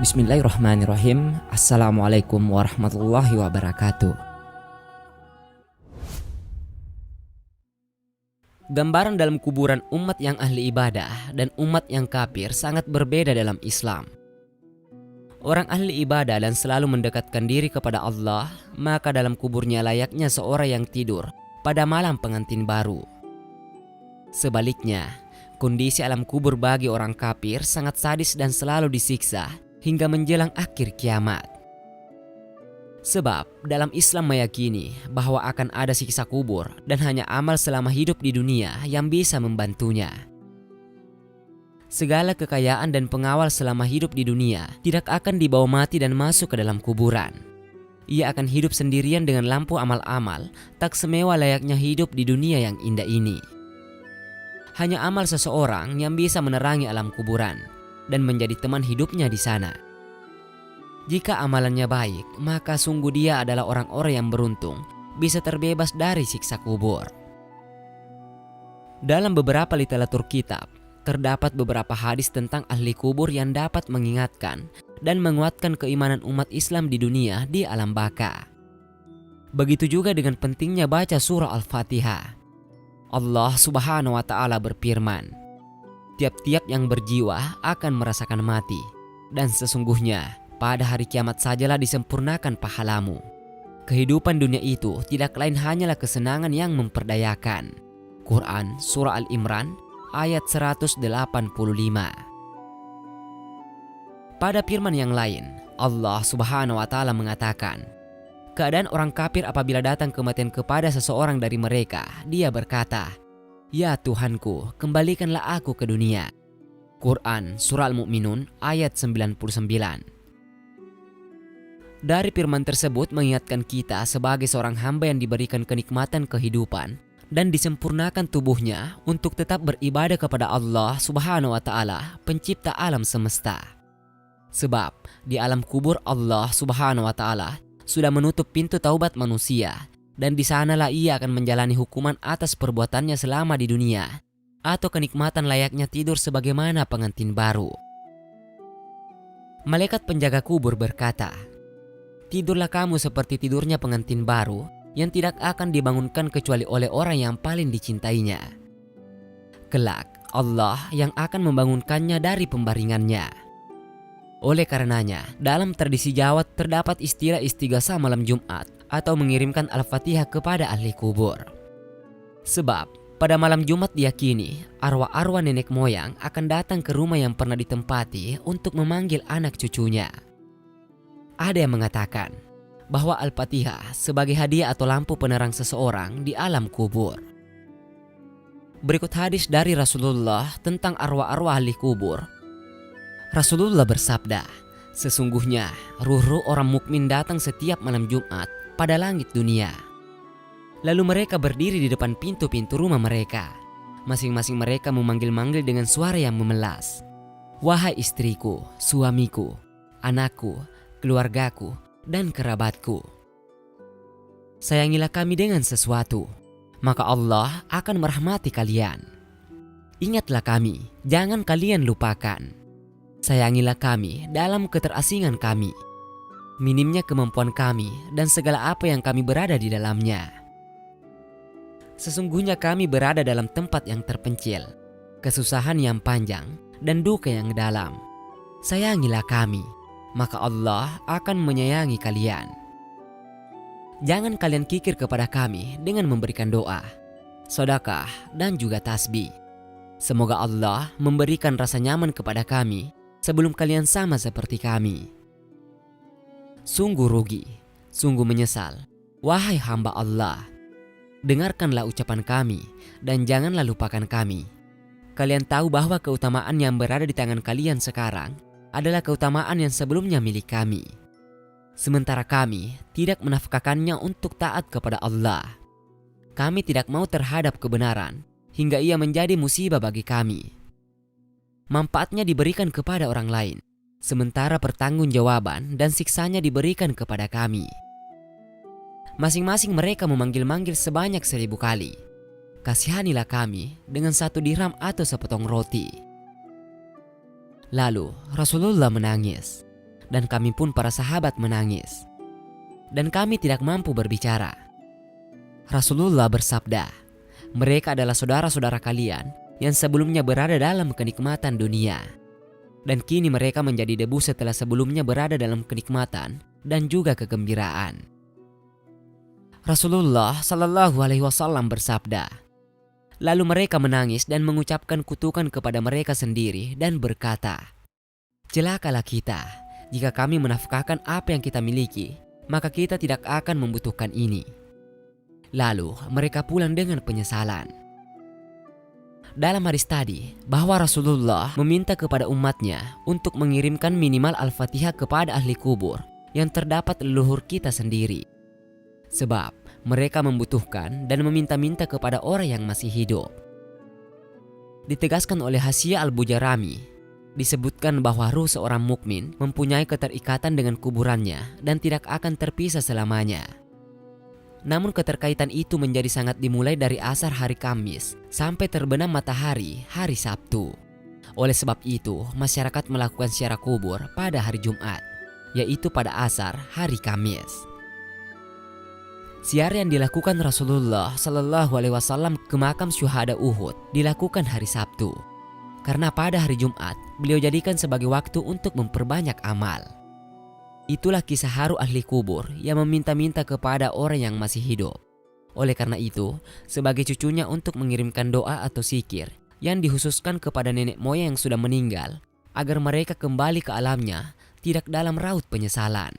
Bismillahirrahmanirrahim. Assalamualaikum warahmatullahi wabarakatuh. Gambaran dalam kuburan umat yang ahli ibadah dan umat yang kafir sangat berbeda dalam Islam. Orang ahli ibadah dan selalu mendekatkan diri kepada Allah, maka dalam kuburnya layaknya seorang yang tidur pada malam pengantin baru. Sebaliknya, kondisi alam kubur bagi orang kafir sangat sadis dan selalu disiksa hingga menjelang akhir kiamat. Sebab dalam Islam meyakini bahwa akan ada siksa kubur dan hanya amal selama hidup di dunia yang bisa membantunya. Segala kekayaan dan pengawal selama hidup di dunia tidak akan dibawa mati dan masuk ke dalam kuburan. Ia akan hidup sendirian dengan lampu amal-amal tak semewah layaknya hidup di dunia yang indah ini. Hanya amal seseorang yang bisa menerangi alam kuburan dan menjadi teman hidupnya di sana. Jika amalannya baik, maka sungguh dia adalah orang-orang yang beruntung, bisa terbebas dari siksa kubur. Dalam beberapa literatur kitab, terdapat beberapa hadis tentang ahli kubur yang dapat mengingatkan dan menguatkan keimanan umat Islam di dunia di alam baka. Begitu juga dengan pentingnya baca surah Al-Fatihah. Allah Subhanahu wa Ta'ala berfirman, "Tiap-tiap yang berjiwa akan merasakan mati, dan sesungguhnya pada hari kiamat sajalah disempurnakan pahalamu." Kehidupan dunia itu tidak lain hanyalah kesenangan yang memperdayakan. Quran Surah Al-Imran ayat 185. Pada firman yang lain, Allah Subhanahu wa Ta'ala mengatakan, keadaan orang kafir apabila datang kematian kepada seseorang dari mereka, dia berkata, "Ya Tuhanku, kembalikanlah aku ke dunia." Quran Surah Al-Mu'minun ayat 99. Dari firman tersebut mengingatkan kita sebagai seorang hamba yang diberikan kenikmatan kehidupan dan disempurnakan tubuhnya untuk tetap beribadah kepada Allah Subhanahu wa Ta'ala, pencipta alam semesta. Sebab di alam kubur Allah Subhanahu wa Ta'ala sudah menutup pintu taubat manusia, dan di sanalah ia akan menjalani hukuman atas perbuatannya selama di dunia, atau kenikmatan layaknya tidur sebagaimana pengantin baru. Malaikat penjaga kubur berkata, "Tidurlah kamu seperti tidurnya pengantin baru yang tidak akan dibangunkan kecuali oleh orang yang paling dicintainya. Kelak Allah yang akan membangunkannya dari pembaringannya." Oleh karenanya, dalam tradisi Jawa terdapat istilah istighosah malam Jumat atau mengirimkan Al-Fatihah kepada ahli kubur. Sebab pada malam Jumat diyakini arwah-arwah nenek moyang akan datang ke rumah yang pernah ditempati untuk memanggil anak cucunya. Ada yang mengatakan bahwa Al-Fatihah sebagai hadiah atau lampu penerang seseorang di alam kubur. Berikut hadis dari Rasulullah tentang arwah-arwah ahli kubur. Rasulullah bersabda, "Sesungguhnya ruh-ruh orang mukmin datang setiap malam Jumat pada langit dunia. Lalu mereka berdiri di depan pintu-pintu rumah mereka. Masing-masing mereka memanggil-manggil dengan suara yang memelas. 'Wahai istriku, suamiku, anakku, keluargaku, dan kerabatku, sayangilah kami dengan sesuatu, maka Allah akan merahmati kalian. Ingatlah kami, jangan kalian lupakan. Sayangilah kami dalam keterasingan kami, minimnya kemampuan kami, dan segala apa yang kami berada di dalamnya. Sesungguhnya kami berada dalam tempat yang terpencil, kesusahan yang panjang, dan duka yang dalam. Sayangilah kami, maka Allah akan menyayangi kalian. Jangan kalian kikir kepada kami dengan memberikan doa, sedekah, dan juga tasbih. Semoga Allah memberikan rasa nyaman kepada kami sebelum kalian sama seperti kami. Sungguh rugi, sungguh menyesal, wahai hamba Allah. Dengarkanlah ucapan kami dan janganlah lupakan kami. Kalian tahu bahwa keutamaan yang berada di tangan kalian sekarang adalah keutamaan yang sebelumnya milik kami. Sementara kami tidak menafkahkannya untuk taat kepada Allah. Kami tidak mau terhadap kebenaran hingga ia menjadi musibah bagi kami. Manfaatnya diberikan kepada orang lain, sementara pertanggungjawaban dan siksanya diberikan kepada kami. Masing-masing mereka memanggil-manggil sebanyak 1000 kali. Kasihanilah kami dengan 1 dirham atau sepotong roti." Lalu Rasulullah menangis. dan kami pun para sahabat menangis. Dan kami tidak mampu berbicara. Rasulullah bersabda, mereka adalah saudara-saudara kalian yang sebelumnya berada dalam kenikmatan dunia. Dan kini mereka menjadi debu setelah sebelumnya berada dalam kenikmatan dan juga kegembiraan. Rasulullah Shallallahu Alaihi Wasallam bersabda, lalu mereka menangis dan mengucapkan kutukan kepada mereka sendiri dan berkata, celakalah kita jika kami menafkahkan apa yang kita miliki, maka kita tidak akan membutuhkan ini. Lalu mereka pulang dengan penyesalan. Dalam hadis tadi, bahwa Rasulullah meminta kepada umatnya untuk mengirimkan minimal Al-Fatihah kepada ahli kubur yang terdapat leluhur kita sendiri. Sebab mereka membutuhkan dan meminta-minta kepada orang yang masih hidup. Ditegaskan oleh Hasyiah Al-Bujarami, disebutkan bahwa ruh seorang mukmin mempunyai keterikatan dengan kuburannya dan tidak akan terpisah selamanya. Namun keterkaitan itu menjadi sangat dimulai dari asar hari Kamis sampai terbenam matahari hari Sabtu. Oleh sebab itu, masyarakat melakukan ziarah kubur pada hari Jumat, yaitu pada asar hari Kamis. Ziarah yang dilakukan Rasulullah Shallallahu Alaihi Wasallam ke makam syuhada Uhud dilakukan hari Sabtu, karena pada hari Jumat beliau jadikan sebagai waktu untuk memperbanyak amal. Itulah kisah haru ahli kubur yang meminta-minta kepada orang yang masih hidup. Oleh karena itu, sebagai cucunya untuk mengirimkan doa atau zikir yang dikhususkan kepada nenek moyang yang sudah meninggal, agar mereka kembali ke alamnya tidak dalam raut penyesalan.